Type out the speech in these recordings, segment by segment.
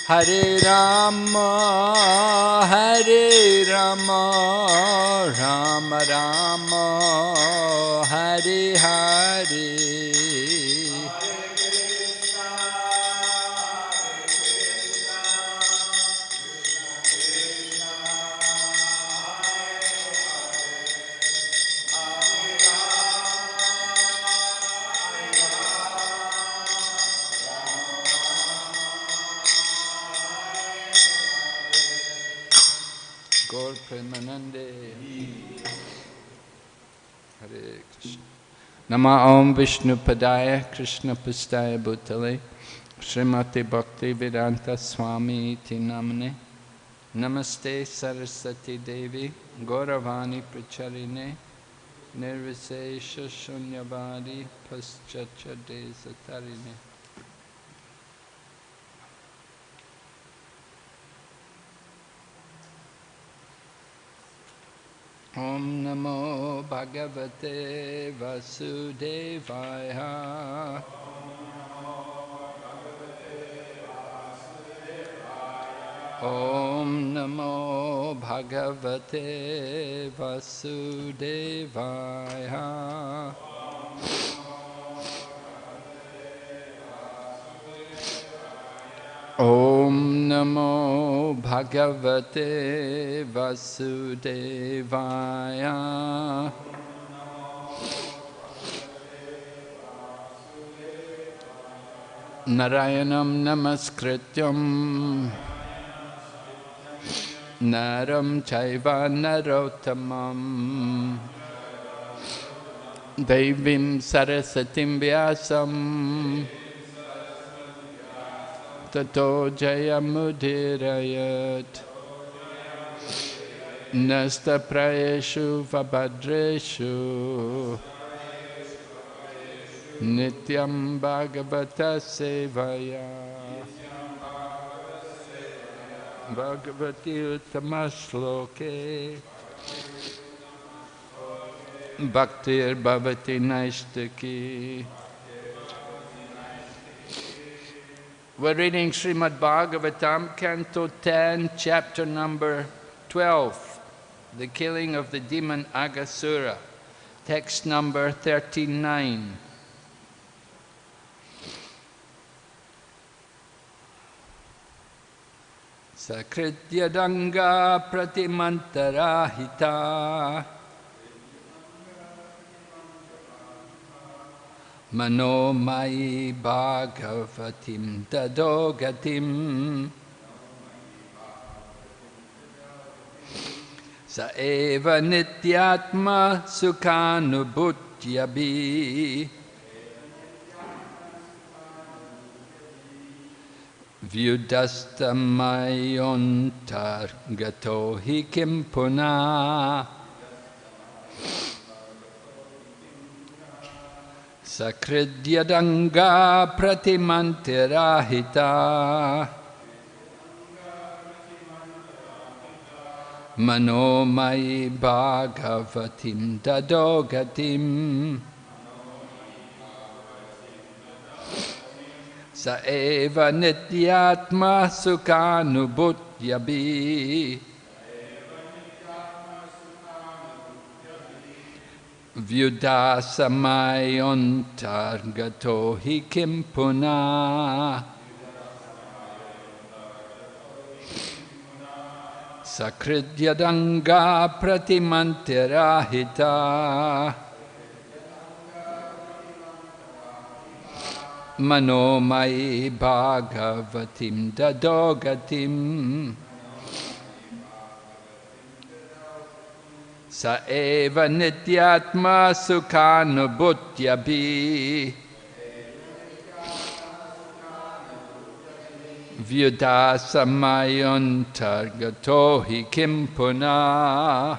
Hare Rama, Hare Rama, Rama Rama, Hare Hare. Gaur Premanande. Hare Krishna. Nama Om Vishnu Padaya Krishna Pastaya Bhutale Srimati Bhakti Vedanta Swami Iti Namane Namaste Saraswati Devi Gauravani Pracharine Nirvisesha Shunyavadi Paschacha Desatarine. Om Namo Bhagavate Vasudevaya. Om Namo Bhagavate Vasudevaya. Om Namo Bhagavate Vasudevaya. Narayanam Namaskrityam Naram Chaiva Narottamam Devim Sarasatim Vyasam Tato Jayamudirayat Nasta Prayeshu Vabhadreshu Nityam Bhagavata Sevaya Bhagavati Uttamaśloke Bhaktir Bhavati Naishtaki. We're reading Srimad Bhagavatam, Canto 10, chapter number 12, the killing of the demon Aghasura, text number 39. Sakritya Danga Pratimantarahita Manomai Bhagavatim Dadogatim Sa eva nityatma sukhanubhutyabi Vyudastamayantar gato hi kim puna Sakridyadanga pratimantirahita Manomai Bhagavatim Dadogatim Sa eva nityatma sukhanubhutyabi Vyudasamayantar gato hi kim puna Sakridyadanga pratimantirahita Manomai Bhagavatim Dadogatim Sa eva nityatma sukhanubhutyabi Vyudasamayantar gato hi kim puna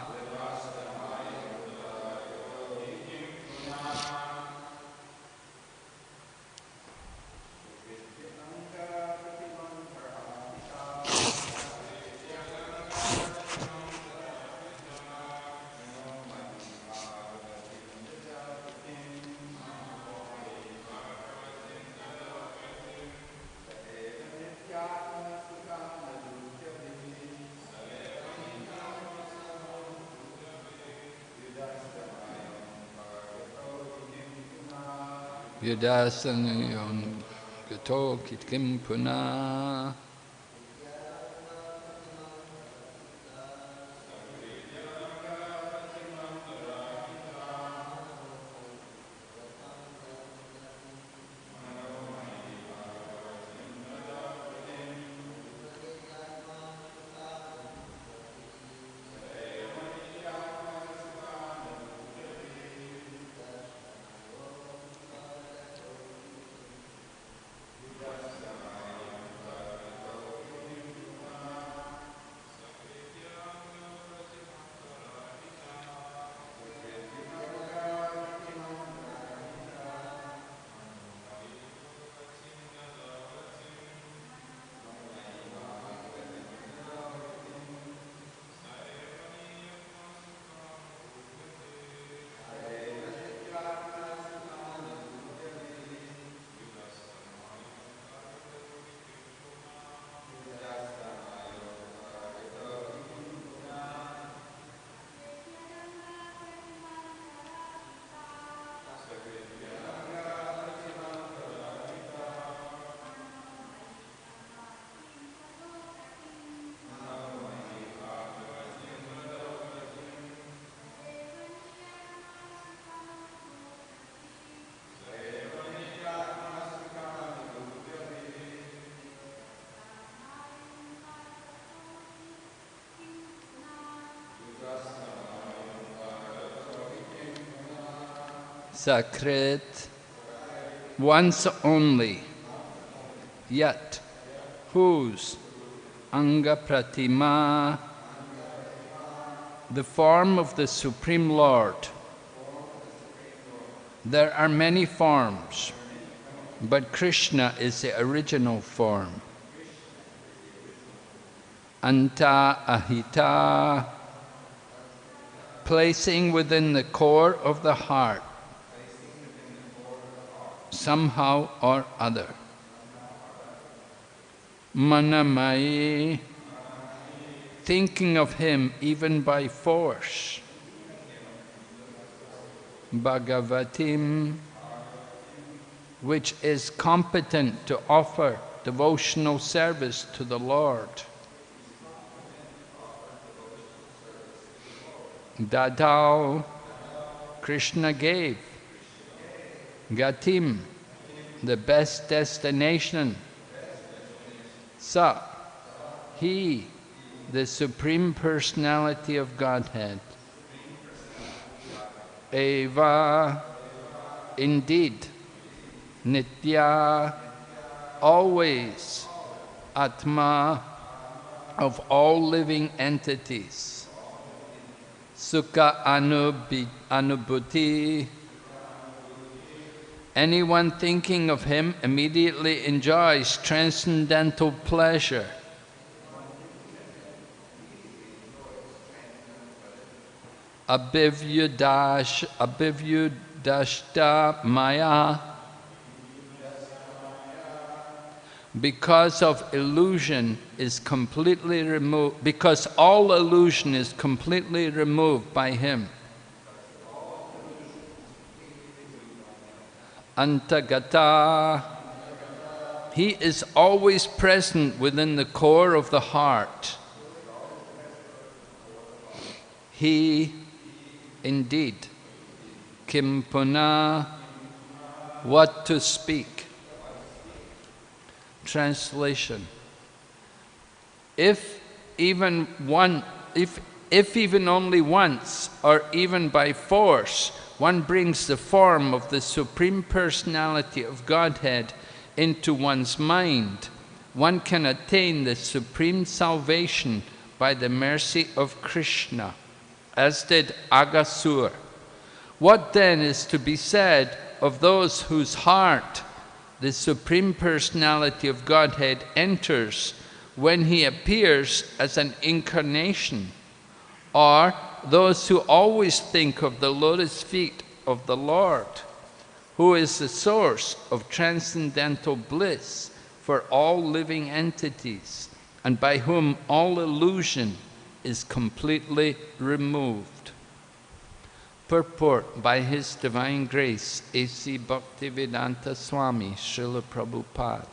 Yadasanayam gato kitkim puna. Sakrit, once only, yet whose Anga Pratima, the form of the Supreme Lord. There are many forms, but Krishna is the original form. Anta Ahita, placing within the core of the heart, somehow or other. Manamayi, thinking of him even by force. Bhagavatim, which is competent to offer devotional service to the Lord. Dadao, Krishna gave. Gatim, the best destination. Sa, he, the Supreme Personality of Godhead. Eva, indeed. Nitya, always. Atma, of all living entities. Sukha anubhuti, anyone thinking of him immediately enjoys transcendental pleasure. Abhivyudashta maya, because of illusion is completely removed, because all illusion is completely removed by him. Antagata, he is always present within the core of the heart. He, indeed, kimpuna, what to speak. Translation: if even only once, or even by force, one brings the form of the Supreme Personality of Godhead into one's mind, one can attain the supreme salvation by the mercy of Krishna, as did Aghasur. What then is to be said of those whose heart the Supreme Personality of Godhead enters when he appears as an incarnation, or those who always think of the lotus feet of the Lord, who is the source of transcendental bliss for all living entities, and by whom all illusion is completely removed. Purport by His Divine Grace, A.C. Bhaktivedanta Swami, Srila Prabhupada.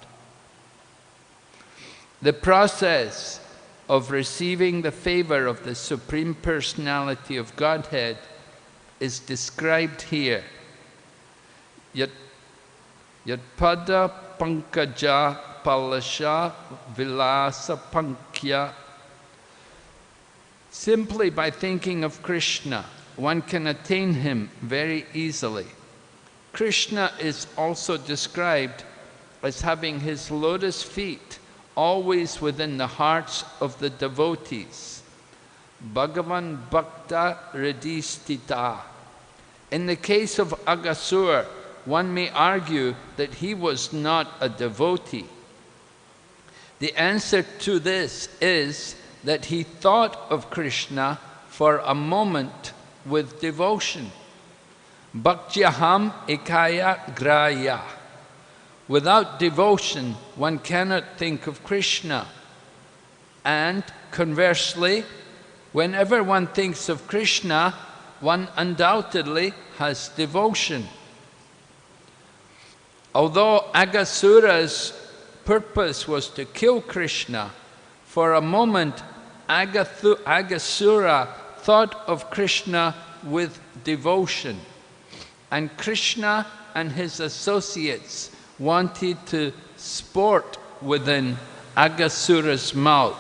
The process of receiving the favor of the Supreme Personality of Godhead is described here. Yat pada pankaja palasha vilasa pankya. Simply by thinking of Krishna, one can attain Him very easily. Krishna is also described as having His lotus feet always within the hearts of the devotees. Bhagavan Bhakta Hridistita. In the case of Aghasura, one may argue that he was not a devotee. The answer to this is that he thought of Krishna for a moment with devotion. Bhaktyaham ekaya graya. Without devotion, one cannot think of Krishna. And conversely, whenever one thinks of Krishna, one undoubtedly has devotion. Although Aghasura's purpose was to kill Krishna, for a moment Aghasura thought of Krishna with devotion. And Krishna and his associates wanted to sport within Aghasura's mouth.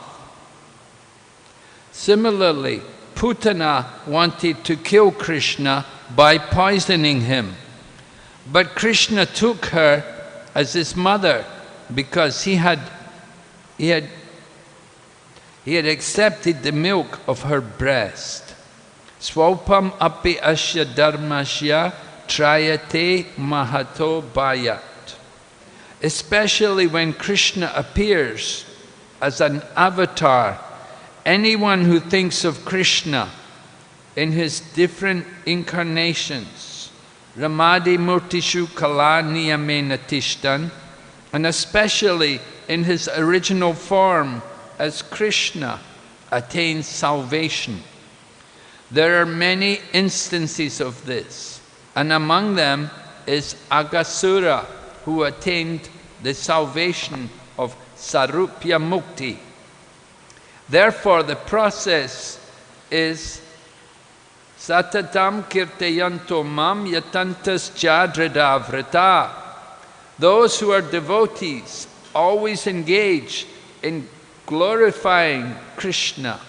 Similarly, Putana wanted to kill Krishna by poisoning him. But Krishna took her as his mother because he had accepted the milk of her breast. Swalpam api asya dharmasya trayate mahato bhayat. Especially when Krishna appears as an avatar, anyone who thinks of Krishna in his different incarnations, Ramadi Murtishu Kala Niyamena Tishtan, and especially in his original form as Krishna, attains salvation. There are many instances of this, and among them is Aghasura, who attained the salvation of Sarupya Mukti. Therefore, the process is Satatam kirtayanto mam yatantas jadrida vrita. Those who are devotees always engage in glorifying Krishna.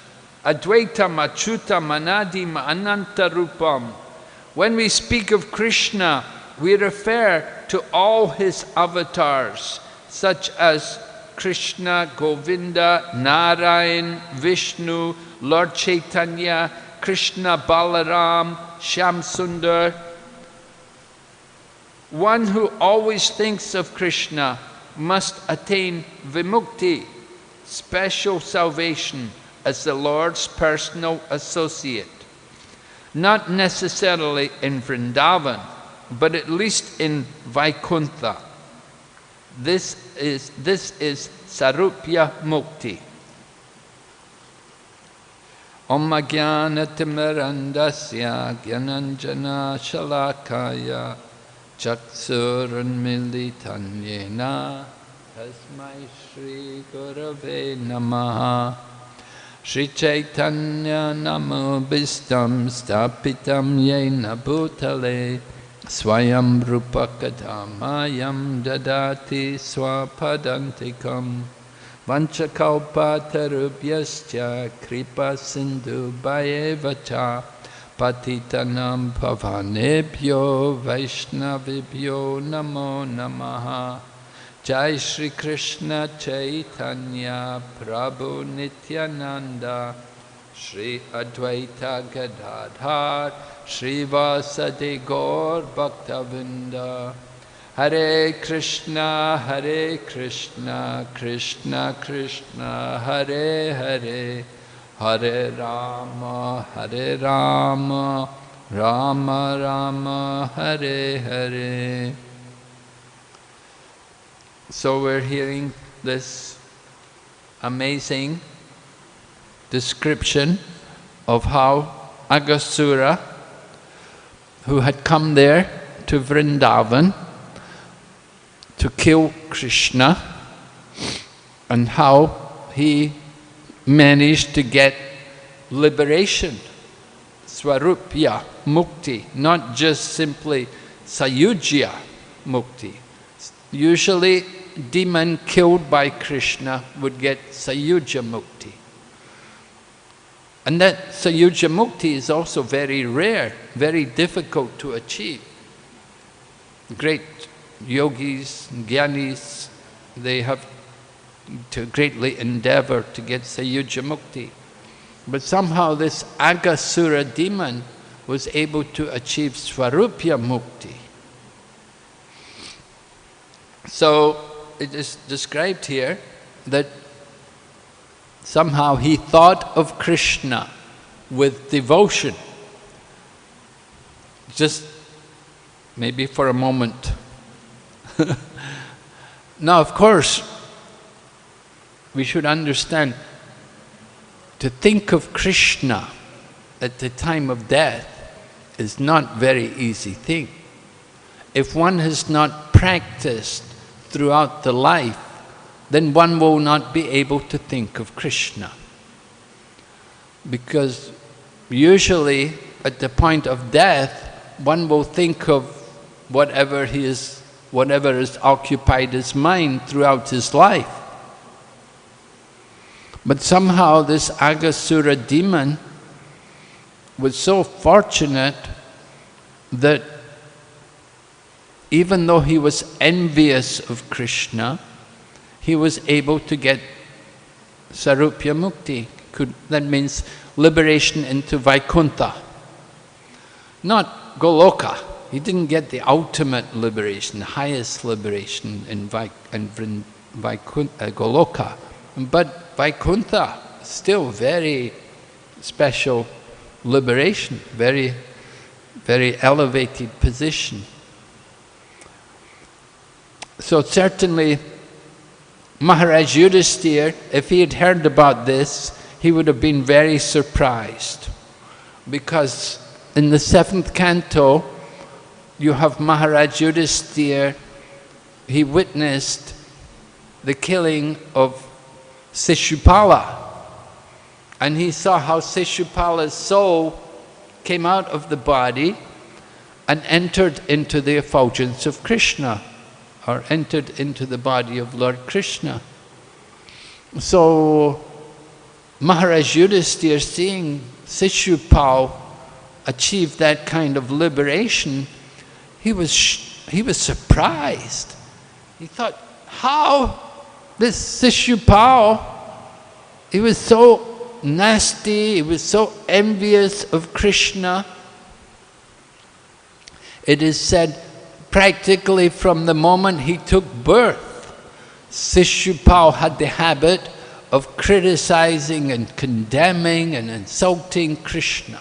Advaitam achutam anadim ananta rupam. When we speak of Krishna, we refer to all his avatars, such as Krishna, Govinda, Narayan, Vishnu, Lord Chaitanya, Krishna, Balaram, Shyamsundar. One who always thinks of Krishna must attain vimukti, special salvation, as the Lord's personal associate. Not necessarily in Vrindavan, but at least in Vaikuntha. This is Sarupya Mukti. Om Jnana Timirandasya Gyananjana Shalakaya Chaksurunmilitan Yena Tasmai Shri Gurave Namaha. Shri Chaitanya Namobhistam Stapitam Yena Bhutale Swayam Rupa Kadamayam Dadati Swapadantikam Vanchakalpa Tarubhyascha Kripa Sindhu Bhayevacha Patitanam Pavanebhyo Vaishnavibhyo Namo Namaha. Jai Shri Krishna Chaitanya Prabhu Nityananda Shri Advaita Gadadhar Shri Vasadi Gaur Bhaktavinda. Hare Krishna, Krishna Krishna, Hare Hare, Hare Rama, Rama Rama, Hare Hare. So we're hearing this amazing description of how Aghasura who had come there to Vrindavan to kill Krishna, and how he managed to get liberation, Swarupya Mukti, not just simply Sayujya Mukti. Usually, demon killed by Krishna would get Sayujya Mukti. And that Sayujya Mukti is also very rare, very difficult to achieve. Great yogis, jnanis, they have to greatly endeavor to get Sayujya Mukti. But somehow this Agasura demon was able to achieve Swarupya Mukti. So it is described here that somehow he thought of Krishna with devotion, just maybe for a moment. Now, of course, we should understand, to think of Krishna at the time of death is not a very easy thing. If one has not practiced throughout the life, then one will not be able to think of Krishna. Because usually at the point of death, one will think of whatever has occupied his mind throughout his life. But somehow this Agasura demon was so fortunate that even though he was envious of Krishna, he was able to get Sarupya Mukti. That means liberation into Vaikuntha. Not Goloka. He didn't get the ultimate liberation, the highest liberation in Goloka. But Vaikuntha, still very special liberation, very, very elevated position. So certainly Maharaj Yudhisthira, if he had heard about this, he would have been very surprised. Because in the 7th canto, you have Maharaj Yudhisthira, he witnessed the killing of Sishupala. And he saw how Sishupala's soul came out of the body and entered into the effulgence of Krishna, or entered into the body of Lord Krishna. So Maharaj Yudhisthira, seeing Sishupal achieve that kind of liberation, he was surprised. He thought, how this Sishupal, he was so nasty, he was so envious of Krishna. It is said, practically from the moment he took birth, Sishupal had the habit of criticizing and condemning and insulting Krishna.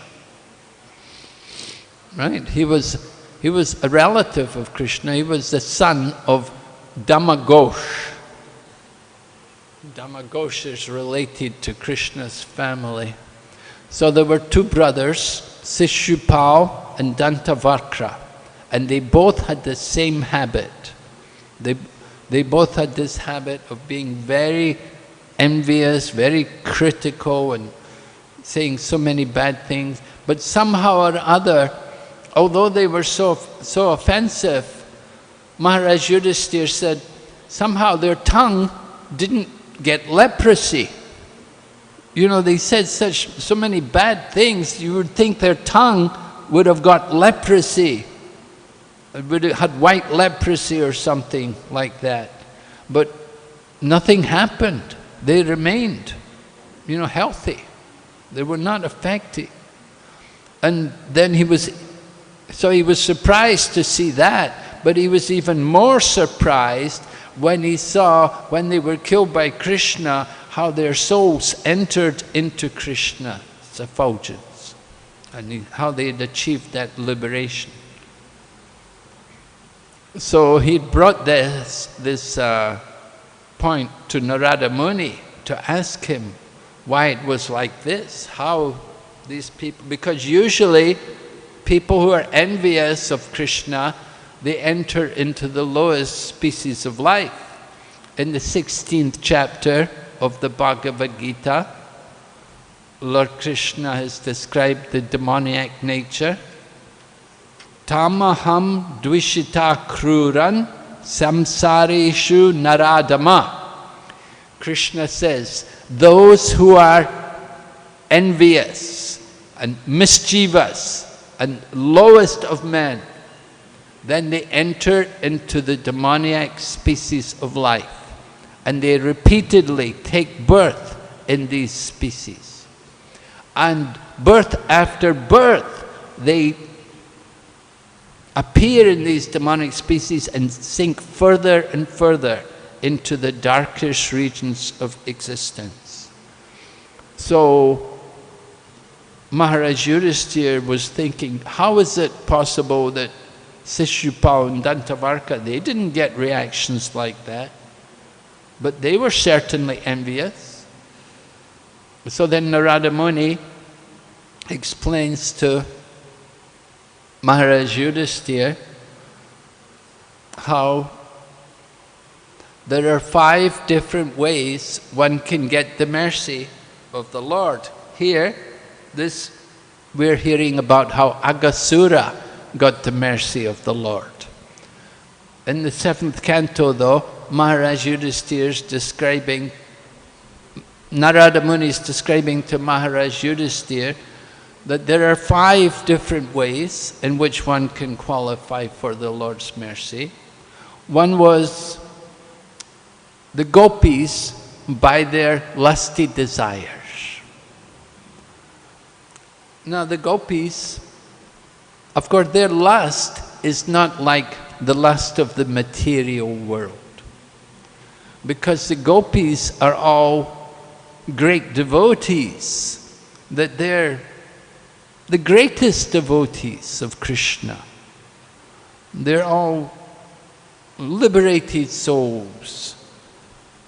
Right? He was a relative of Krishna. He was the son of Dhamaghosh. Dhamaghosh is related to Krishna's family. So there were two brothers, Sishupal and Dantavakra. And they both had the same habit. They both had this habit of being very envious, very critical, and saying so many bad things. But somehow or other, although they were so offensive, Maharaj Yudhisthira said, somehow their tongue didn't get leprosy. You know, they said so many bad things, you would think their tongue would have got leprosy. It would have had white leprosy or something like that. But nothing happened. They remained, healthy. They were not affected. And then he was surprised to see that, but he was even more surprised when he saw, when they were killed by Krishna, how their souls entered into Krishna's effulgence, and how they had achieved that liberation. So he brought this point to Narada Muni to ask him why it was like this, how these people, because usually people who are envious of Krishna, they enter into the lowest species of life. In the 16th chapter of the Bhagavad Gita, Lord Krishna has described the demoniac nature. Tamaham dvishita kruran samsareshu naradama. Krishna says, those who are envious and mischievous and lowest of men, then they enter into the demoniac species of life. And they repeatedly take birth in these species. And birth after birth, they appear in these demonic species and sink further and further into the darkest regions of existence. So Maharaj Yudhisthira was thinking, how is it possible that Shishupal and Dantavarka, they didn't get reactions like that, but they were certainly envious. So then Narada Muni explains to Maharaj Yudhisthira how there are 5 different ways one can get the mercy of the Lord. Here, we're hearing about how Aghasura got the mercy of the Lord. In the 7th canto though, Maharaj Yudhisthira is describing, Narada Muni is describing to Maharaj Yudhisthira that there are 5 different ways in which one can qualify for the Lord's mercy. One was the gopis by their lusty desires. Now the gopis, of course their lust is not like the lust of the material world, because the gopis are all great devotees, that they're the greatest devotees of Krishna. They're all liberated souls.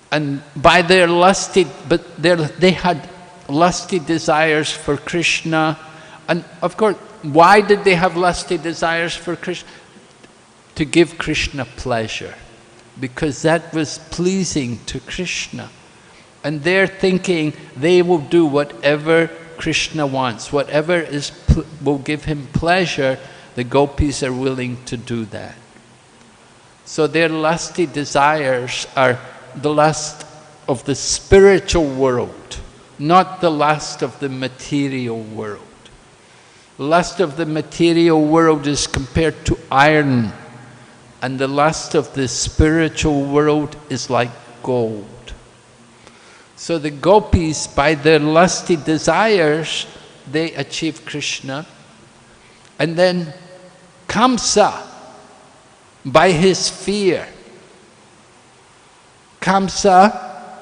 And by their lusty, they had lusty desires for Krishna. And of course, why did they have lusty desires for Krishna? To give Krishna pleasure, because that was pleasing to Krishna. And they're thinking they will do whatever Krishna wants, whatever will give him pleasure, the gopis are willing to do that. So their lusty desires are the lust of the spiritual world, not the lust of the material world. The lust of the material world is compared to iron, and the lust of the spiritual world is like gold. So the gopis, by their lusty desires, they achieve Krishna. And then Kamsa, by his fear. Kamsa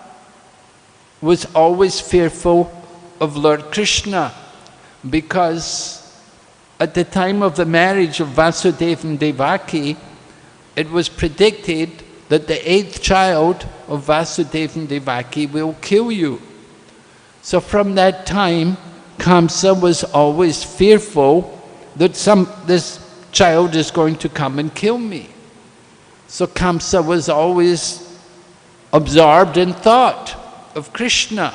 was always fearful of Lord Krishna, because at the time of the marriage of Vasudeva and Devaki, it was predicted that the 8th child of Vasudeva and Devaki will kill you. So from that time, Kamsa was always fearful that this child is going to come and kill me. So Kamsa was always absorbed in thought of Krishna.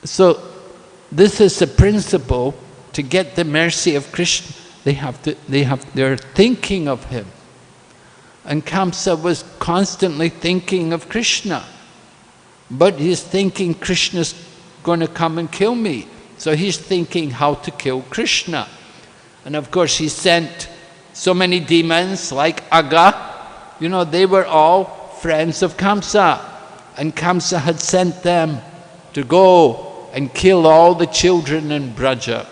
So this is the principle. To get the mercy of Krishna, they're thinking of him. And Kamsa was constantly thinking of Krishna. But he's thinking Krishna's going to come and kill me. So he's thinking how to kill Krishna. And of course he sent so many demons like Aga. You know, they were all friends of Kamsa. And Kamsa had sent them to go and kill all the children in Braja.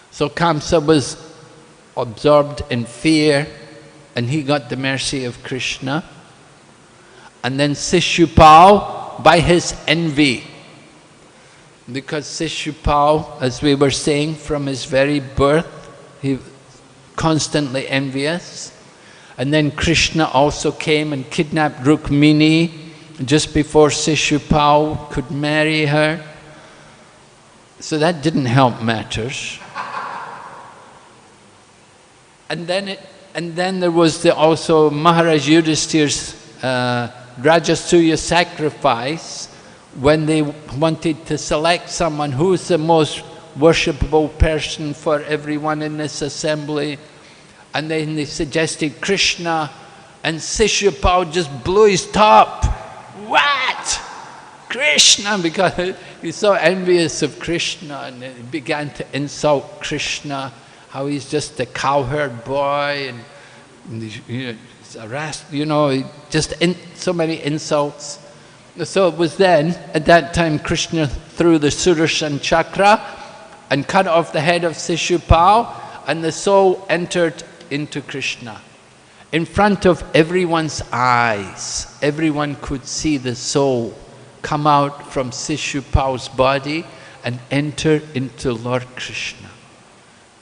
So Kamsa was absorbed in fear, and he got the mercy of Krishna. And then Shishupal, by his envy. Because Shishupal, as we were saying, from his very birth, he was constantly envious. And then Krishna also came and kidnapped Rukmini just before Shishupal could marry her. So that didn't help matters. And then there was also Maharaj Yudhishthir's Rajasuya sacrifice, when they wanted to select someone who's the most worshipable person for everyone in this assembly. And then they suggested Krishna, and Sishupal just blew his top. What? Krishna? Because he's so envious of Krishna, and he began to insult Krishna, how he's just a cowherd boy, and he's just so many insults. So it was then, at that time, Krishna threw the Sudarshan Chakra and cut off the head of Sishupal, and the soul entered into Krishna. In front of everyone's eyes, everyone could see the soul come out from Sishupal's body and enter into Lord Krishna.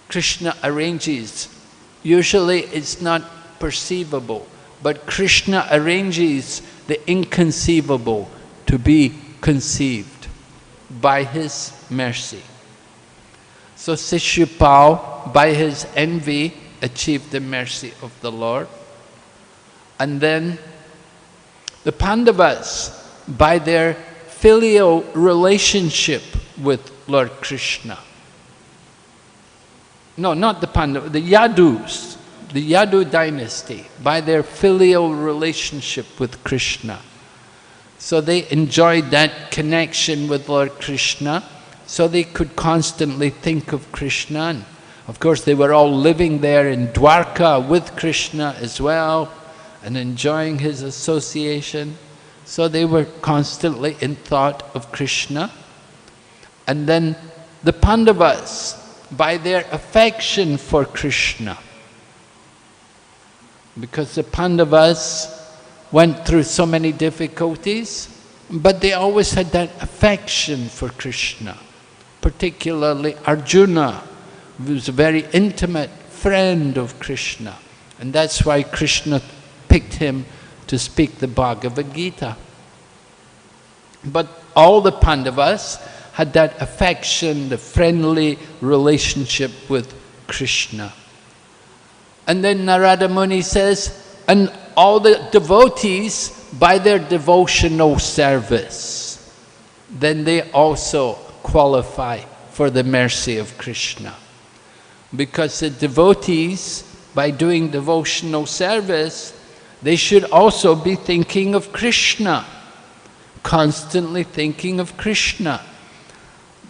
Krishna arranges. Usually it's not perceivable, but Krishna arranges the inconceivable to be conceived by his mercy. So Sishupal, by his envy, achieved the mercy of the Lord. And then the Pandavas, by their filial relationship with Lord Krishna. No, not the Pandavas, the Yadus, the Yadu dynasty, by their filial relationship with Krishna. So they enjoyed that connection with Lord Krishna, so they could constantly think of Krishna. And of course, they were all living there in Dwarka with Krishna as well, and enjoying his association. So they were constantly in thought of Krishna. And then the Pandavas, by their affection for Krishna, because the Pandavas went through so many difficulties, but they always had that affection for Krishna, particularly Arjuna, who was a very intimate friend of Krishna. And that's why Krishna picked him to speak the Bhagavad Gita. But all the Pandavas had that affection, the friendly relationship with Krishna. And then Narada Muni says, and all the devotees, by their devotional service, then they also qualify for the mercy of Krishna. Because the devotees, by doing devotional service, they should also be thinking of Krishna, constantly thinking of Krishna.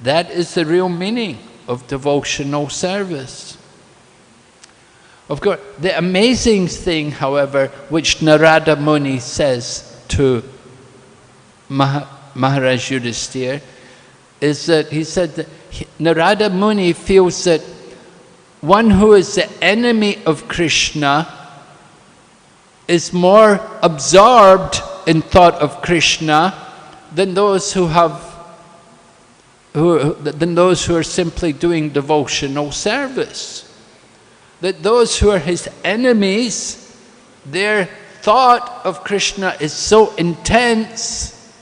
That is the real meaning of devotional service. Of course, the amazing thing, however, which Narada Muni says to Maharaj Yudhishthira, is that he said that Narada Muni feels that one who is the enemy of Krishna is more absorbed in thought of Krishna than those who are simply doing devotional service. That those who are his enemies, their thought of Krishna is so intense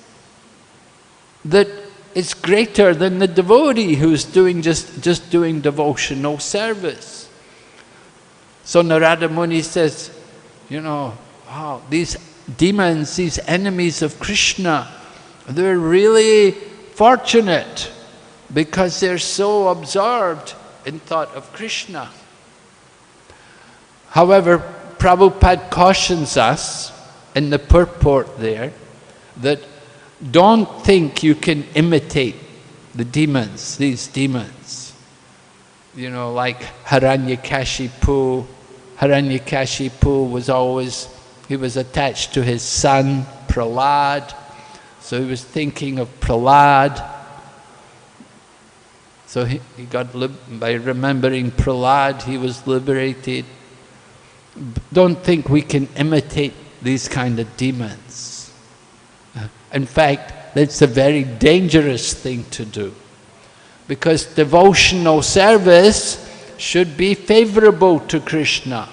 that it's greater than the devotee who's doing just doing devotional service. So Narada Muni says, wow, these demons, these enemies of Krishna, they're really fortunate because they're so absorbed in thought of Krishna. However, Prabhupada cautions us in the purport there that don't think you can imitate the demons, these demons. Like Hiranyakashipu. Hiranyakashipu he was attached to his son, Prahlad. So he was thinking of Prahlad. So he got, by remembering Prahlad, he was liberated. Don't think we can imitate these kind of demons. In fact, that's a very dangerous thing to do. Because devotional service should be favorable to Krishna.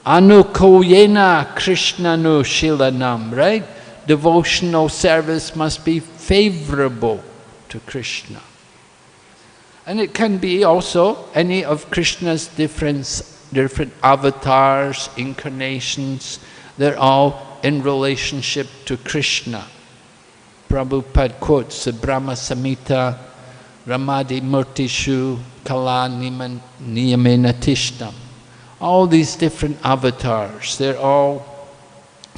Anukoyena Krishnanu Shilanam, right? Devotional service must be favorable to Krishna. And it can be also any of Krishna's different avatars, incarnations. They're all in relationship to Krishna. Prabhupada quotes the Brahma Samhita, Ramadi Murtishu Kala Niyamena Tishtam. All these different avatars, they're all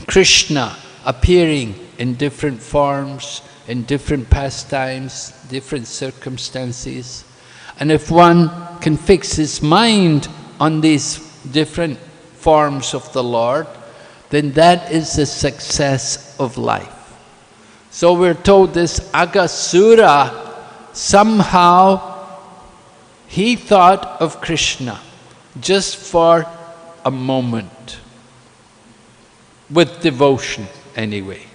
Krishna appearing in different forms, in different pastimes, different circumstances. And if one can fix his mind on these different forms of the Lord, then that is the success of life. So we're told this Aghasura, somehow he thought of Krishna just for a moment, with devotion anyway.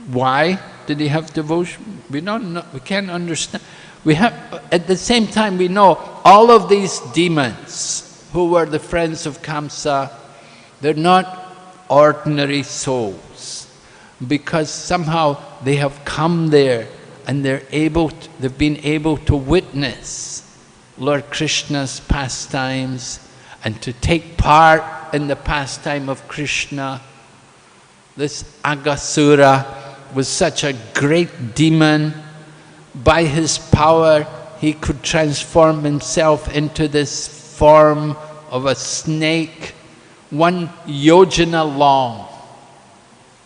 Why did he have devotion? We don't know, we can't understand. We have, at the same time, we know all of these demons who were the friends of Kamsa, they're not ordinary souls, because somehow they have come there and they've been able to witness Lord Krishna's pastimes and to take part in the pastime of Krishna. This Aghasura was such a great demon. By his power, he could transform himself into this form of a snake, 1 yojana long,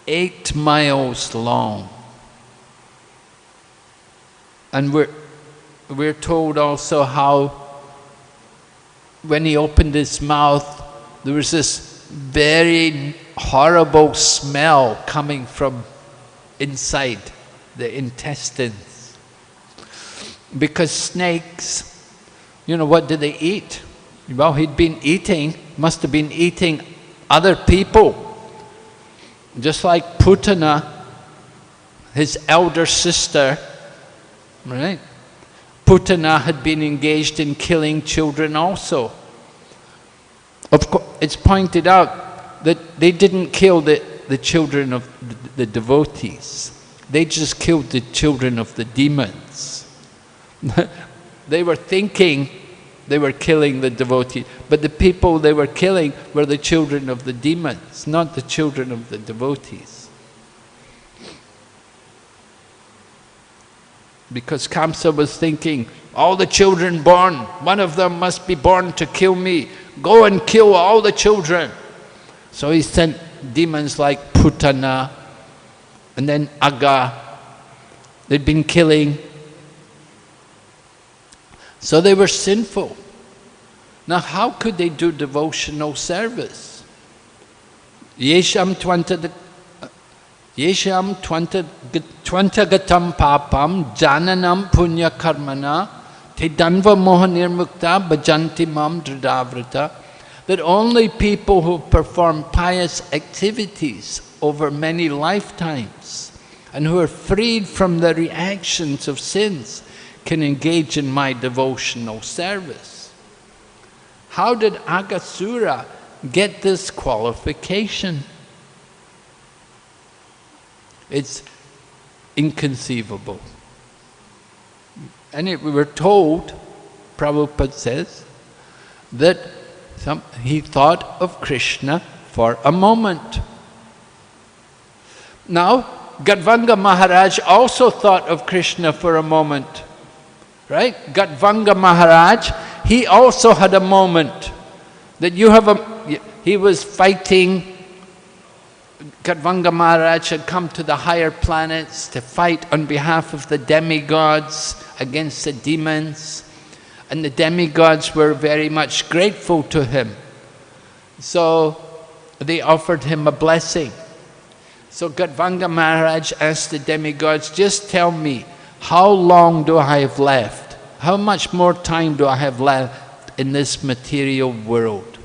8 miles long. And we're told also how when he opened his mouth, there was this very horrible smell coming from inside the intestines. Because snakes, you know, what did they eat? Well, must have been eating other people. Just like Putana, his elder sister, right? Putana had been engaged in killing children also. Of course, it's pointed out that they didn't kill the children of the devotees. They just killed the children of the demons. They were thinking they were killing the devotees, but the people they were killing were the children of the demons, not the children of the devotees. Because Kamsa was thinking, all the children born, one of them must be born to kill me. Go and kill all the children. So he sent demons like Putana and then Agha. They'd been killing. So they were sinful. Now how could they do devotional service? Yesham twantagatam papam jananam punya karmana te danva moha nirmukta bhajanti mam dridavrata. That only people who perform pious activities over many lifetimes and who are freed from the reactions of sins can engage in my devotional service. How did Aghasura get this qualification? It's inconceivable. And we were told, Prabhupada says, that he thought of Krishna for a moment. Now, Gadvanga Maharaj also thought of Krishna for a moment. Right? Gadvanga Maharaj, he also had a moment that he was fighting. Gadvanga Maharaj had come to the higher planets to fight on behalf of the demigods against the demons. And the demigods were very much grateful to him. So they offered him a blessing. So Gadvanga Maharaj asked the demigods, just tell me, how long do I have left? How much more time do I have left in this material world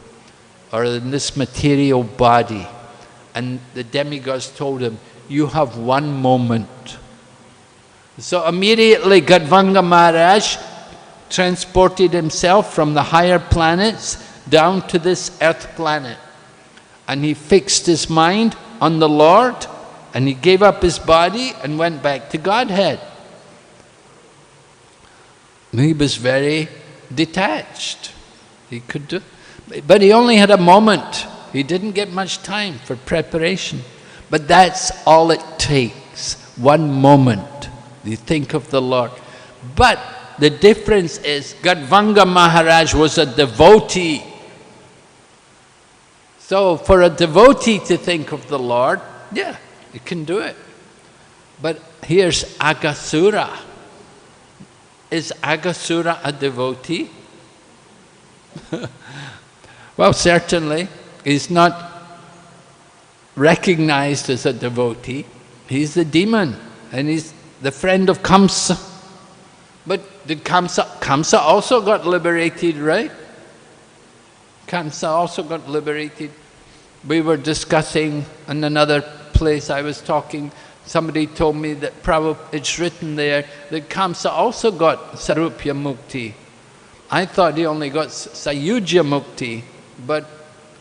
or in this material body? And the demigods told him, you have 1 moment. So immediately Gadvanga Maharaj transported himself from the higher planets down to this earth planet. And he fixed his mind on the Lord, and he gave up his body and went back to Godhead. He was very detached. He could do, but he only had a moment. He didn't get much time for preparation. But that's all it takes, one moment. You think of the Lord. But the difference is Gadvanga Maharaj was a devotee. So for a devotee to think of the Lord, yeah, you can do it. But here's Aghasura. Is Aghasura a devotee? Well, certainly. He's not recognized as a devotee. He's the demon, and he's the friend of Kamsa. But did Kamsa also got liberated, right? Kamsa also got liberated. We were discussing in another place I was talking, somebody told me that it's written there that Kamsa also got Sarupya Mukti. I thought he only got Sayujya Mukti, but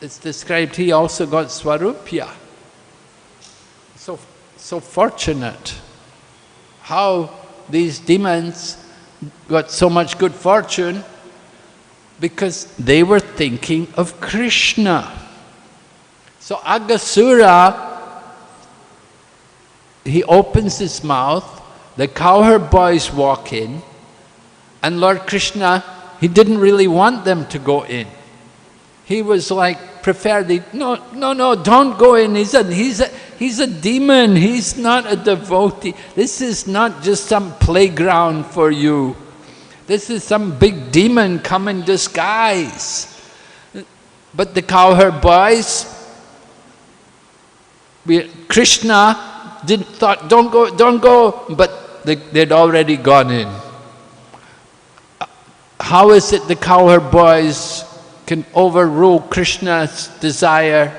it's described he also got Swarupya. So fortunate. How these demons got so much good fortune? Because they were thinking of Krishna. So Aghasura, he opens his mouth, the cowherd boys walk in, and Lord Krishna, he didn't really want them to go in. He was like, no, don't go in. He's a demon, he's not a devotee. This is not just some playground for you. This is some big demon come in disguise. But the cowherd boys, Krishna thought, don't go, but they'd already gone in. How is it the cowherd boys can overrule Krishna's desire?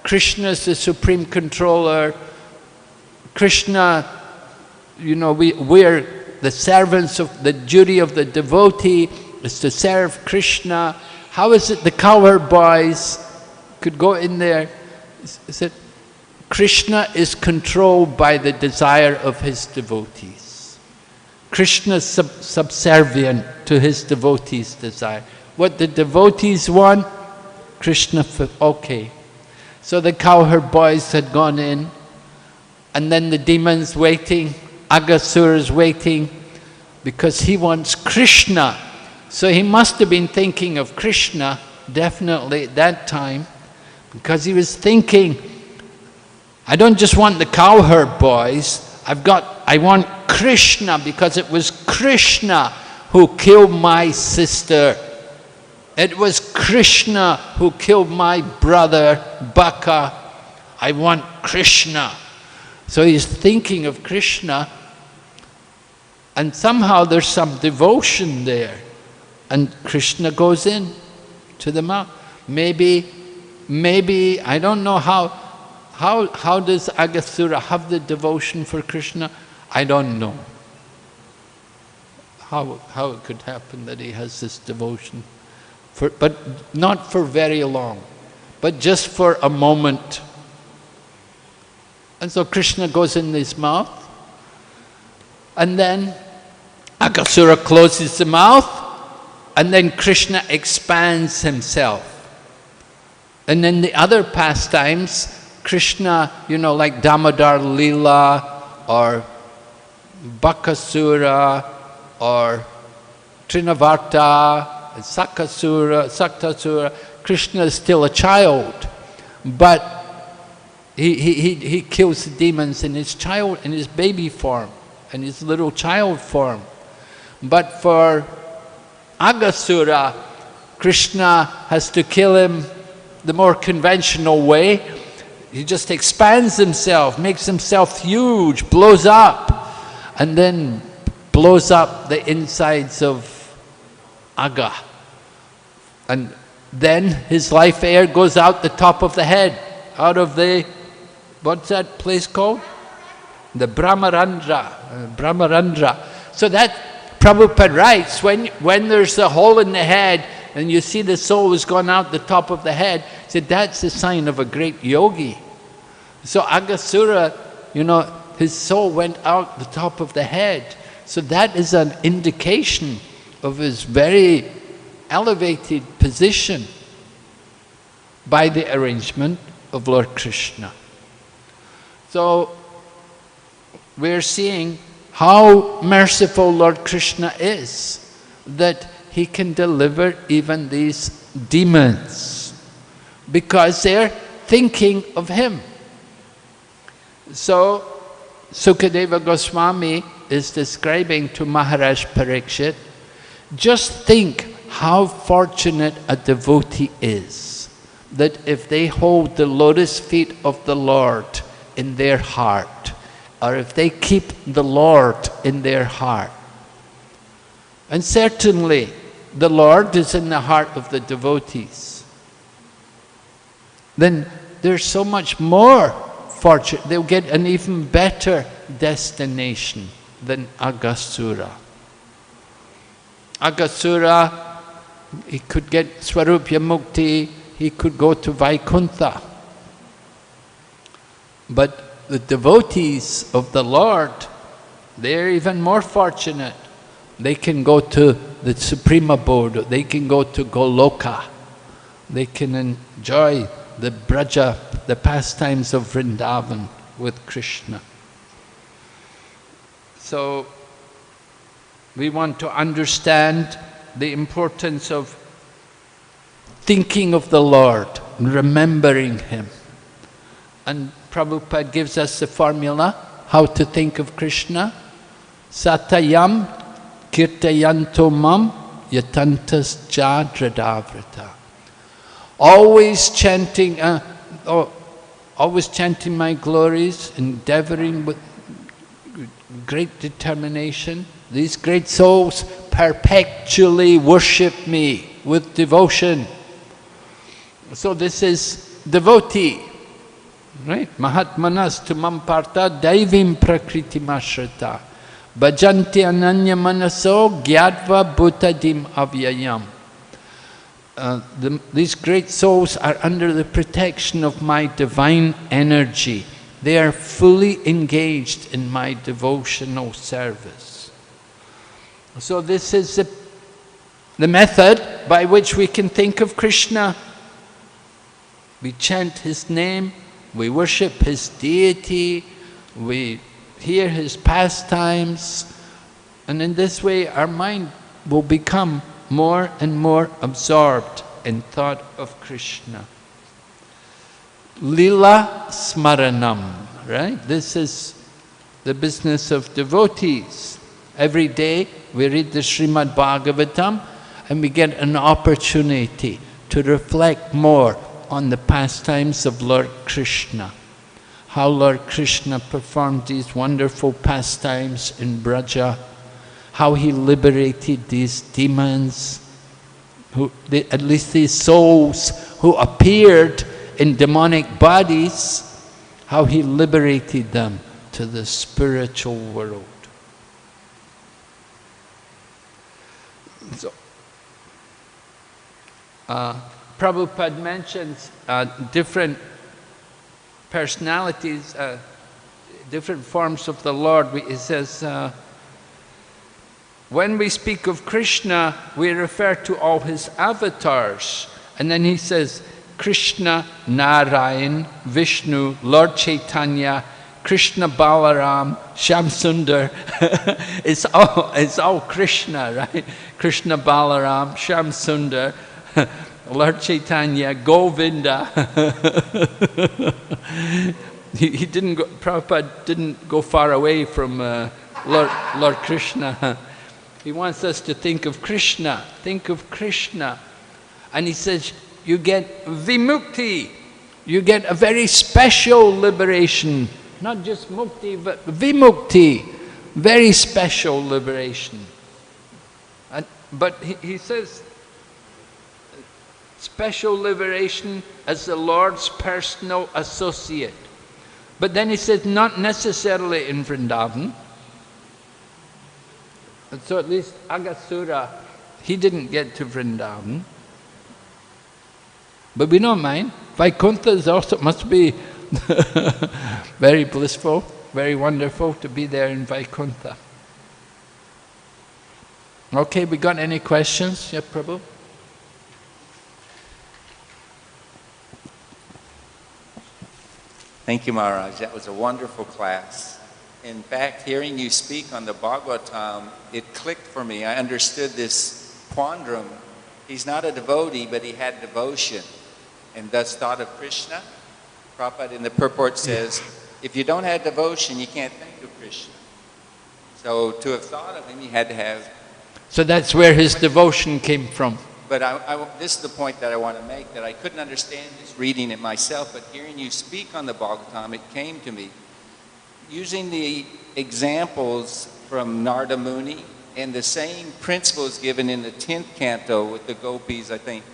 Krishna is the supreme controller. Krishna, we're the servants of the duty of the devotee is to serve Krishna. How is it the cowherd boys could go in there? Is it Krishna is controlled by the desire of his devotees. Krishna is subservient to his devotees' desire. What the devotees want, Krishna, okay. So the cowherd boys had gone in, and then the demons waiting, Aghasura is waiting, because he wants Krishna. So he must have been thinking of Krishna, definitely at that time, because he was thinking, I don't just want the cowherd boys, I want Krishna, because it was Krishna who killed my sister. It was Krishna who killed my brother, Baka. I want Krishna. So he's thinking of Krishna, and somehow there's some devotion there. And Krishna goes in to the mouth. Maybe, I don't know how does Aghasura have the devotion for Krishna? I don't know. How it could happen that he has this devotion. But not for very long, but just for a moment. And so Krishna goes in his mouth, and then Aghasura closes the mouth, and then Krishna expands himself. And then the other pastimes, Krishna, like Damodar Leela, or Bakasura, or Trinavarta, Saktasura, Krishna is still a child, but he kills the demons in his baby form, in his little child form. But for Aghasura, Krishna has to kill him the more conventional way. He just expands himself, makes himself huge, blows up, and then blows up the insides of Agha. And then his life air goes out the top of the head, out of the, what's that place called? The Brahmarandra. So that, Prabhupada writes, when there's a hole in the head and you see the soul has gone out the top of the head, he said that's a sign of a great yogi. So Aghasura, his soul went out the top of the head. So that is an indication of his very elevated position by the arrangement of Lord Krishna. So we're seeing how merciful Lord Krishna is, that he can deliver even these demons because they're thinking of him. So Sukadeva Goswami is describing to Maharaj Parikshit, just think how fortunate a devotee is, that if they hold the lotus feet of the Lord in their heart, or if they keep the Lord in their heart. And certainly the Lord is in the heart of the devotees. Then there's so much more fortune. They'll get an even better destination than Aghasura. Aghasura, he could get Swarupya Mukti, he could go to Vaikuntha. But the devotees of the Lord, they're even more fortunate. They can go to the Supreme Abode, they can go to Goloka, they can enjoy the Braja, the pastimes of Vrindavan with Krishna. So we want to understand the importance of thinking of the Lord, remembering Him. And Prabhupada gives us the formula, how to think of Krishna. Satayam kirtayanto mam yatantas jadradavrata. Always chanting, always chanting my glories, endeavoring with great determination. These great souls perpetually worship me with devotion. So this is devotee, right? Mahatmanas tumam parta daivim prakriti mashrata bhajanti ananya manaso gyadva bhutadim avyayam. These great souls are under the protection of my divine energy. They are fully engaged in my devotional service. So this is the method by which we can think of Krishna. We chant His name, we worship His deity, we hear His pastimes, and in this way our mind will become more and more absorbed in thought of Krishna. Lila Smaranam, right? This is the business of devotees. Every day we read the Srimad Bhagavatam and we get an opportunity to reflect more on the pastimes of Lord Krishna. How Lord Krishna performed these wonderful pastimes in Braja, how he liberated these demons, at least these souls who appeared in demonic bodies, how he liberated them to the spiritual world. So, Prabhupada mentions different personalities, different forms of the Lord. He says, when we speak of Krishna, we refer to all his avatars. And then he says, Krishna, Narayan, Vishnu, Lord Chaitanya, Krishna Balaram, Shamsundar. it's all Krishna, right? Krishna Balaram, Shamsundar, Lord Chaitanya, Govinda. Prabhupada didn't go far away from Lord Krishna. He wants us to think of Krishna, And he says, you get vimukti, you get a very special liberation. Not just mukti, but vimukti, very special liberation. But he says, special liberation as the Lord's personal associate. But then he says, not necessarily in Vrindavan. And so at least Aghasura, he didn't get to Vrindavan. But we don't mind. Vaikuntha is also must be very blissful, very wonderful to be there in Vaikuntha. Okay, we got any questions? Yeah, Prabhu? Thank you, Maharaj. That was a wonderful class. In fact, hearing you speak on the Bhagavatam, it clicked for me. I understood this quandrum. He's not a devotee, but he had devotion and thus thought of Krishna. Prabhupada in the purport says, if you don't have devotion, you can't think of Krishna. So to have thought of him, he had to have... So that's where his devotion came from. But this is the point that I want to make, that I couldn't understand just reading it myself, but hearing you speak on the Bhagavatam, it came to me. Using the examples from Narada Muni and the same principles given in the 10th canto with the gopis, I think,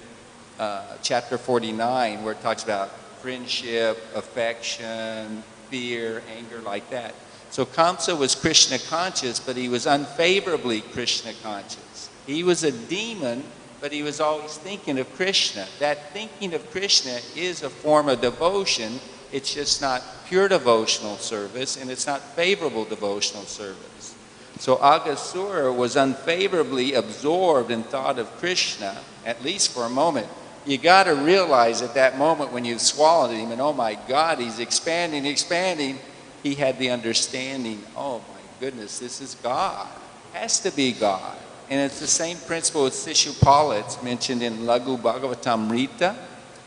chapter 49, where it talks about friendship, affection, fear, anger, like that. So Kamsa was Krishna conscious, but he was unfavorably Krishna conscious. He was a demon, but he was always thinking of Krishna. That thinking of Krishna is a form of devotion. It's just not pure devotional service, and it's not favorable devotional service. So Aghasura was unfavorably absorbed in thought of Krishna, at least for a moment. You got to realize at that moment when you swallowed him, and oh my God, he's expanding, expanding, he had the understanding, oh my goodness, this is God. Has to be God. And it's the same principle with Sishupala. It's mentioned in Laghu Bhagavatam Rita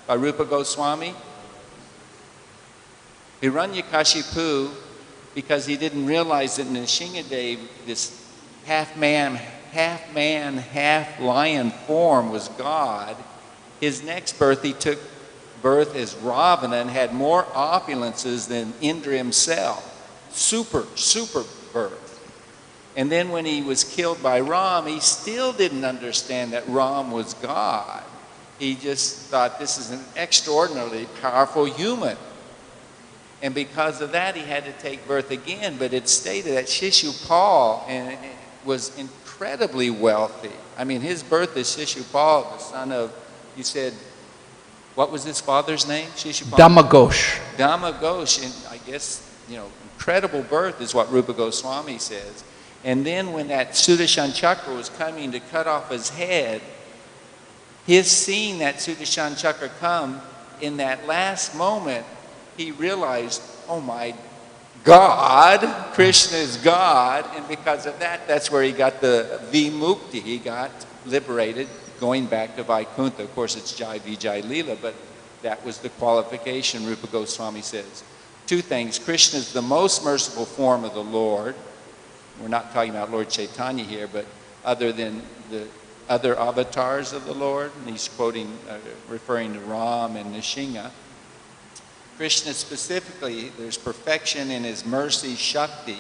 by Rupa Goswami. Hiranyakashipu, because he didn't realize that Nrsimhadev, this half man, half lion form was God. His next birth, he took birth as Ravana and had more opulences than Indra himself. Super birth. And then when he was killed by Ram, he still didn't understand that Ram was God. He just thought this is an extraordinarily powerful human. And because of that, he had to take birth again. But it stated that Shishupal was incredibly wealthy. I mean, his birth is Shishupal, the son of, you said, what was his father's name? Shishupal? Dhamaghosh. Dhamaghosh. And I guess, incredible birth is what Rupa Goswami says. And then when that Sudarshan Chakra was coming to cut off his head, his seeing that Sudarshan Chakra come, in that last moment, he realized, oh my God, Krishna is God. And because of that, that's where he got the Vimukti. He got liberated, going back to Vaikuntha. Of course, it's Jai Vijay Leela, but that was the qualification, Rupa Goswami says. Two things. Krishna is the most merciful form of the Lord. We're not talking about Lord Chaitanya here, but other than the other avatars of the Lord, and he's quoting, referring to Ram and Nrsimha. Krishna specifically, there's perfection in his mercy, Shakti,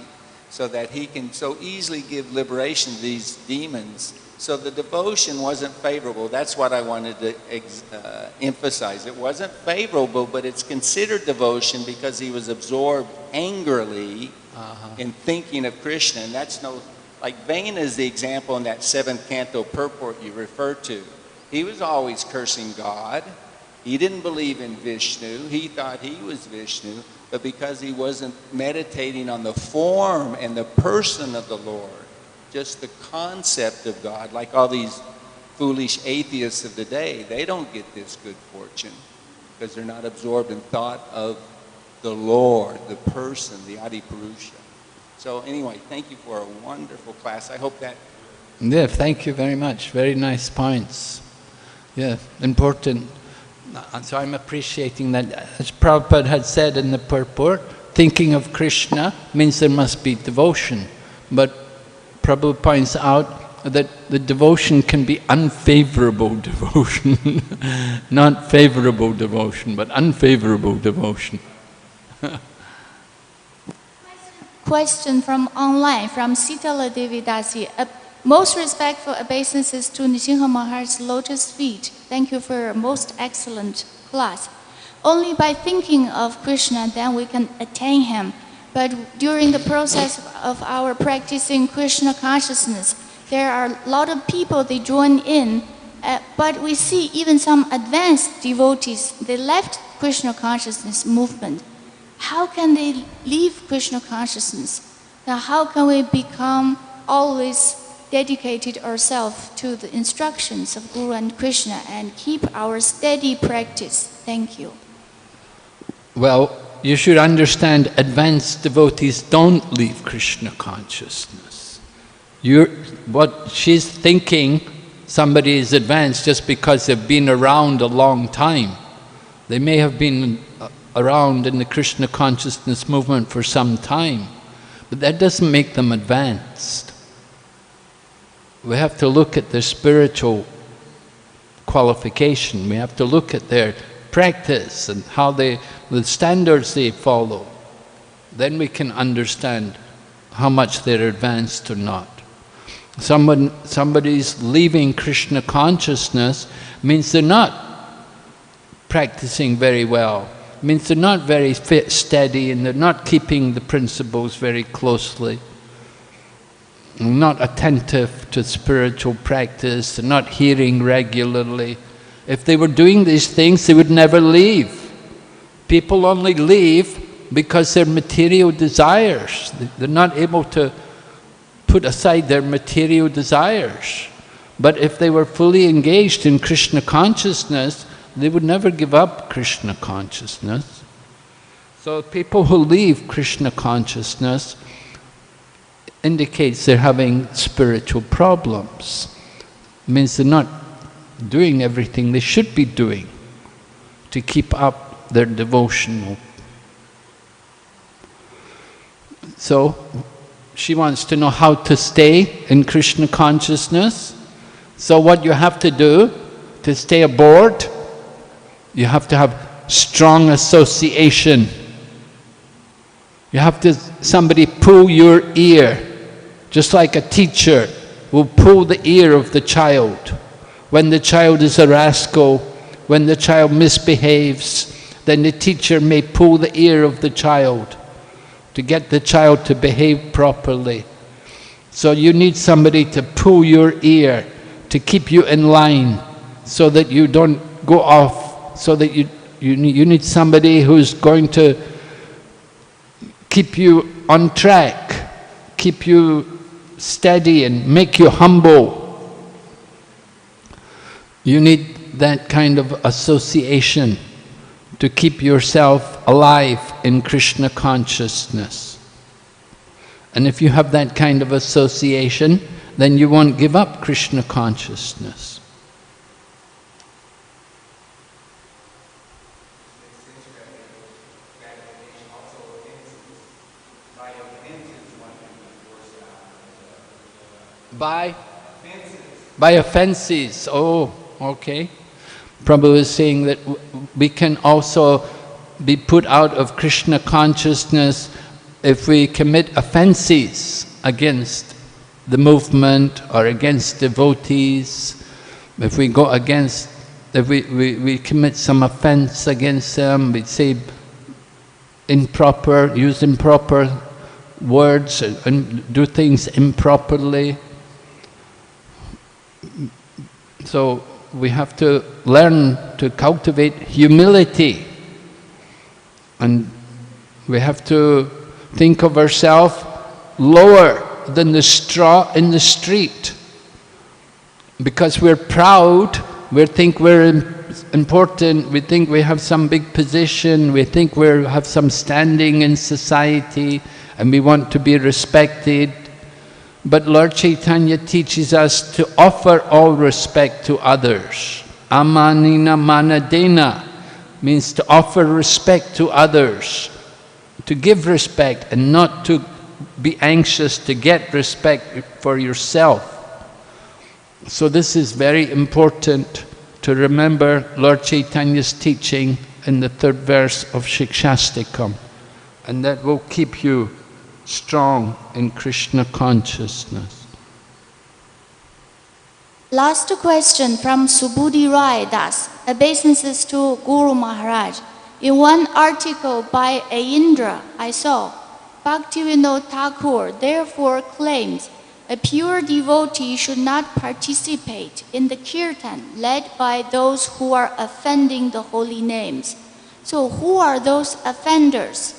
so that he can so easily give liberation to these demons. So the devotion wasn't favorable. That's what I wanted to emphasize. It wasn't favorable, but it's considered devotion because he was absorbed angrily in thinking of Krishna. And that's like Vighna is the example in that 7th canto purport you referred to. He was always cursing God. He didn't believe in Vishnu. He thought he was Vishnu, but because he wasn't meditating on the form and the person of the Lord, just the concept of God, like all these foolish atheists of the day, they don't get this good fortune because they're not absorbed in thought of the Lord, the person, the Adipurusha. So anyway, thank you for a wonderful class. I hope that... Yeah, thank you very much. Very nice points. Yeah, important. So I'm appreciating that. As Prabhupada had said in the purport, thinking of Krishna means there must be devotion. But Prabhupada points out that the devotion can be unfavorable devotion. Not favorable devotion, but unfavorable devotion. Question from online, from Sitala Devi Dasi. Most respectful obeisances to Nrsimha Maharaj's lotus feet. Thank you for a most excellent class. Only by thinking of Krishna, then we can attain him. But during the process of our practicing Krishna consciousness, there are a lot of people, they join in, but we see even some advanced devotees, they left Krishna consciousness movement. How can they leave Krishna consciousness? Now how can we become always dedicated ourselves to the instructions of Guru and Krishna and keep our steady practice. Thank you. Well, you should understand advanced devotees don't leave Krishna consciousness. What she's thinking, somebody is advanced just because they've been around a long time. They may have been around in the Krishna consciousness movement for some time, but that doesn't make them advanced. We have to look at their spiritual qualification. We have to look at their practice and how the standards they follow. Then we can understand how much they're advanced or not. Somebody's leaving Krishna consciousness means they're not practicing very well. Means they're not very steady and they're not keeping the principles very closely. Not attentive to spiritual practice, they're not hearing regularly. If they were doing these things, they would never leave. People only leave because their material desires. They're not able to put aside their material desires. But if they were fully engaged in Krishna consciousness, they would never give up Krishna consciousness. So people who leave Krishna consciousness indicates they're having spiritual problems. It means they're not doing everything they should be doing to keep up their devotional. So she wants to know how to stay in Krishna consciousness. So what you have to do to stay aboard, you have to have strong association. You have to, somebody pull your ear, just like a teacher will pull the ear of the child. When the child is a rascal, when the child misbehaves, then the teacher may pull the ear of the child to get the child to behave properly. So you need somebody to pull your ear, to keep you in line, so that you don't go off, so that you need somebody who's going to keep you on track, keep you steady and make you humble. You need that kind of association to keep yourself alive in Krishna consciousness. And if you have that kind of association, then you won't give up Krishna consciousness. By offenses. Oh, okay. Prabhu is saying that we can also be put out of Krishna consciousness if we commit offenses against the movement or against devotees. If we go against, if we commit some offense against them, we say improper, use improper words and do things improperly. So we have to learn to cultivate humility, and we have to think of ourselves lower than the straw in the street. Because we're proud, we think we're important, we think we have some big position, we think we have some standing in society, and we want to be respected. But Lord Chaitanya teaches us to offer all respect to others. Amanina manadena means to offer respect to others, to give respect and not to be anxious to get respect for yourself. So this is very important to remember Lord Chaitanya's teaching in the 3rd verse of Shikshastikam, and that will keep you strong in Krishna consciousness. Last question from Subudhi Rai Das. Obeisances to Guru Maharaj. In one article by Aindra, I saw Bhaktivinoda Thakur therefore claims a pure devotee should not participate in the kirtan led by those who are offending the holy names. So who are those offenders?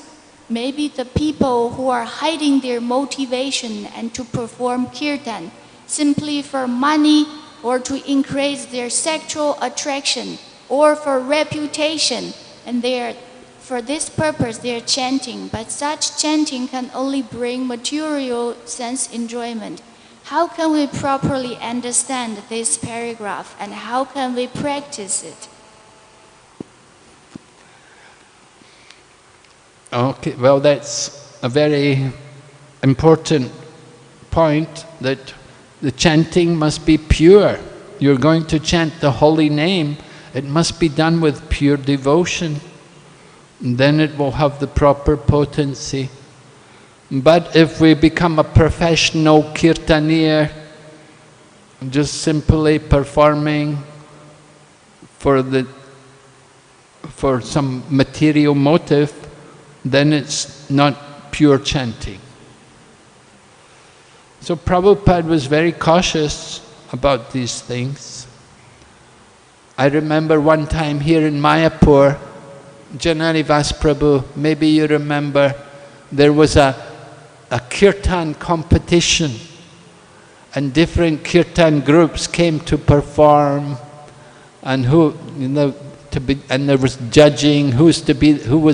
Maybe the people who are hiding their motivation and to perform kirtan, simply for money or to increase their sexual attraction or for reputation, and for this purpose they are chanting, but such chanting can only bring material sense enjoyment. How can we properly understand this paragraph and how can we practice it? Okay, well, that's a very important point, that the chanting must be pure. You're going to chant the holy name, it must be done with pure devotion. And then it will have the proper potency. But if we become a professional kirtanier, just simply performing for some material motive, then it's not pure chanting. So Prabhupada was very cautious about these things. I remember one time here in Mayapur, Jananivas Prabhu, maybe you remember, there was a kirtan competition, and different kirtan groups came to perform, and and there was judging who was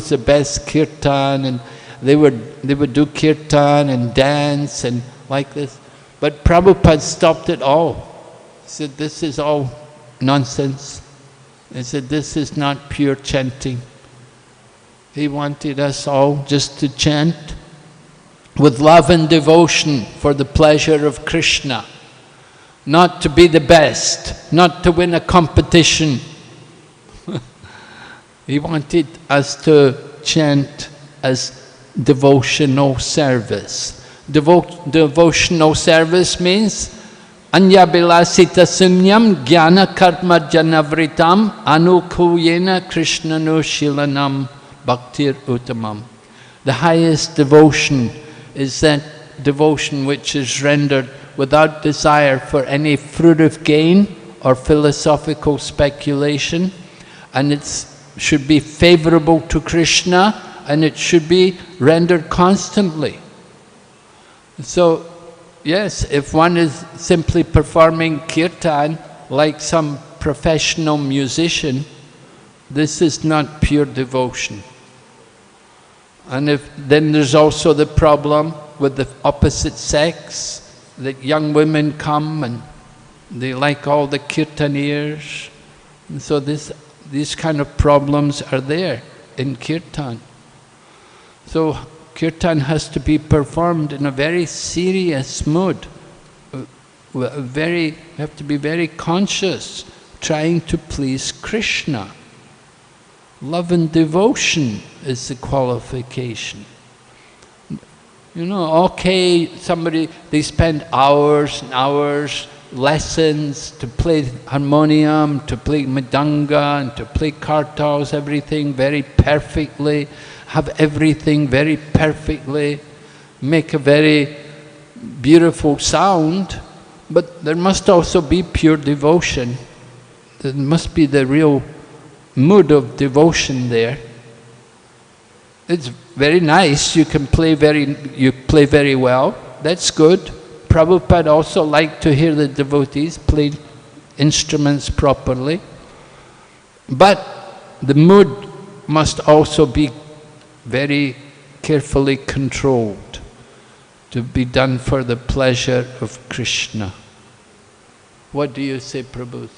the best kirtan, and they would do kirtan and dance and like this. But Prabhupada stopped it all. He said, this is all nonsense. He said, this is not pure chanting. He wanted us all just to chant with love and devotion for the pleasure of Krishna, not to be the best, not to win a competition. He wanted us to chant as devotional service. Devotional service means Anyabilasita sunyam jnana karma janavritam anukuyena krishnanu shilanam bhaktir uttamam. The highest devotion is that devotion which is rendered without desire for any fruitive gain or philosophical speculation, and it should be favorable to Krishna, and it should be rendered constantly. So, yes, if one is simply performing kirtan like some professional musician, this is not pure devotion. And then there's also the problem with the opposite sex, that young women come and they like all the kirtaniers. And so these kind of problems are there in kirtan. So kirtan has to be performed in a very serious mood. You have to be very conscious, trying to please Krishna. Love and devotion is the qualification. You know, okay, they spend hours and hours, lessons to play harmonium, to play mridanga, and to play kartals, everything very perfectly, have everything very perfectly, make a very beautiful sound, but there must also be pure devotion. There must be the real mood of devotion there. It's very nice, you play very well, that's good. Prabhupada also liked to hear the devotees play instruments properly. But the mood must also be very carefully controlled, to be done for the pleasure of Krishna. What do you say, Prabhu?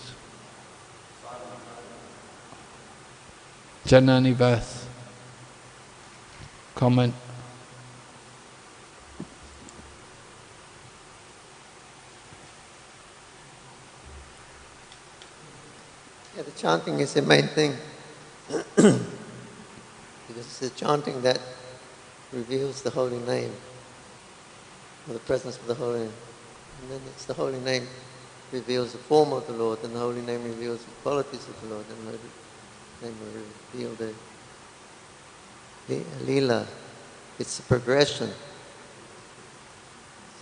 Jananivas, comment. Yeah, the chanting is the main thing. Because it's the chanting that reveals the holy name, or the presence of the holy name. And then it's the holy name reveals the form of the Lord, and the holy name reveals the qualities of the Lord, and the name will reveal the lila. It's the progression.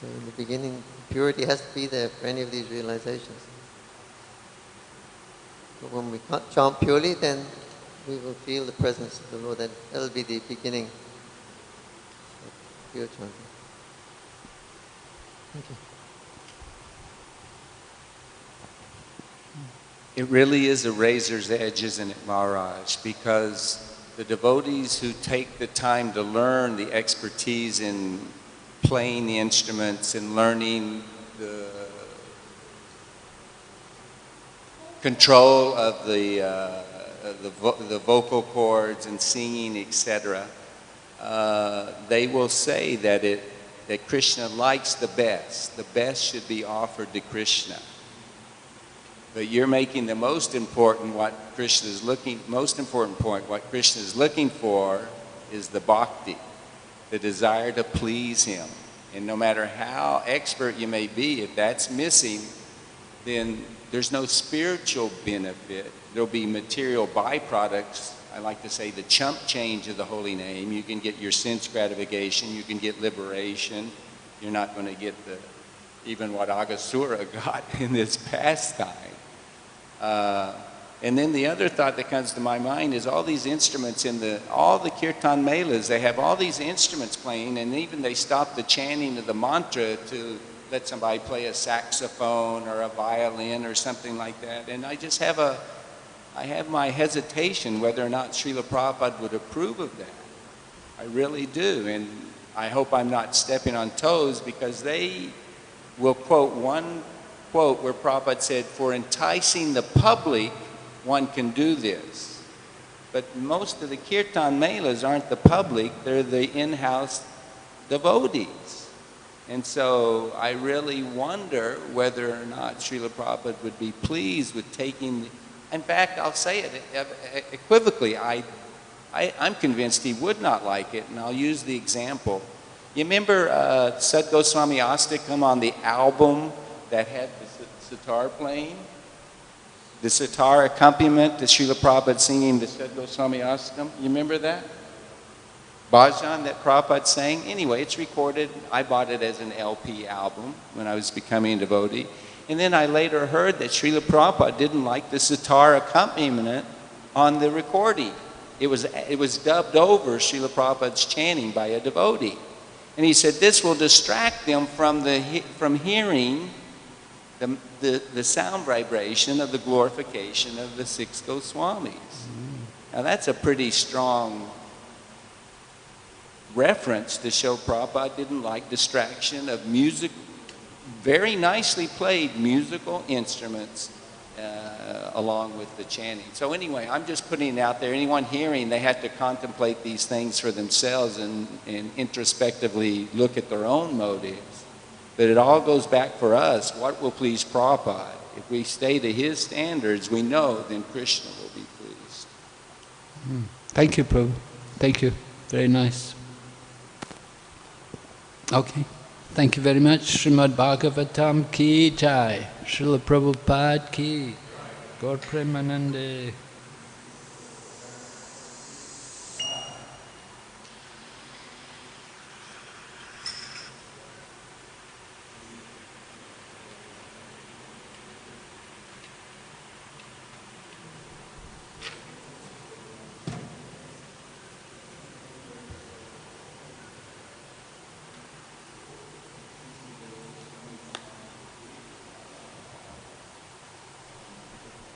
So in the beginning, purity has to be there for any of these realizations. But when we can't chant purely, then we will feel the presence of the Lord. That'll be the beginning of pure chanting. Thank you. It really is a razor's edge, isn't it, Maharaj? Because the devotees who take the time to learn the expertise in playing the instruments and learning the control of the vocal cords and singing, etc., they will say that Krishna likes the best. The best should be offered to Krishna. But you're making the most important point. What Krishna is looking for is the bhakti, the desire to please him. And no matter how expert you may be, if that's missing, then there's no spiritual benefit. There'll be material byproducts. I like to say the chump change of the holy name. You can get your sense gratification. You can get liberation. You're not going to get even what Aghasura got in this pastime. And then the other thought that comes to my mind is all these instruments all the kirtan melas, they have all these instruments playing, and even they stop the chanting of the mantra to let somebody play a saxophone or a violin or something like that. And I just have my hesitation whether or not Srila Prabhupada would approve of that. I really do. And I hope I'm not stepping on toes, because they will quote one quote where Prabhupada said, "For enticing the public, one can do this." But most of the kirtan melas aren't the public, they're the in-house devotees. And so I really wonder whether or not Srila Prabhupada would be pleased with taking, in fact, I'll say it equivocally, I'm convinced he would not like it, and I'll use the example. You remember Sad Goswami Astakam on the album that had the sitar playing? The sitar accompaniment to Srila Prabhupada singing the Sad Goswami Astakam? You remember that? Bhajan that Prabhupada sang? Anyway, it's recorded. I bought it as an LP album when I was becoming a devotee. And then I later heard that Srila Prabhupada didn't like the sitar accompaniment on the recording. It was dubbed over Srila Prabhupada's chanting by a devotee. And he said this will distract them from hearing the sound vibration of the glorification of the 6 Goswamis. Now that's a pretty strong reference to show Prabhupada didn't like distraction of music, very nicely played musical instruments along with the chanting. So anyway, I'm just putting it out there. Anyone hearing, they have to contemplate these things for themselves and introspectively look at their own motives. But it all goes back for us, what will please Prabhupada? If we stay to his standards, we know then Krishna will be pleased. Thank you, Prabhu. Thank you. Very nice. Okay. Thank you very much. Srimad Bhagavatam ki jai. Srila Prabhupada ki. Gaur Premanande.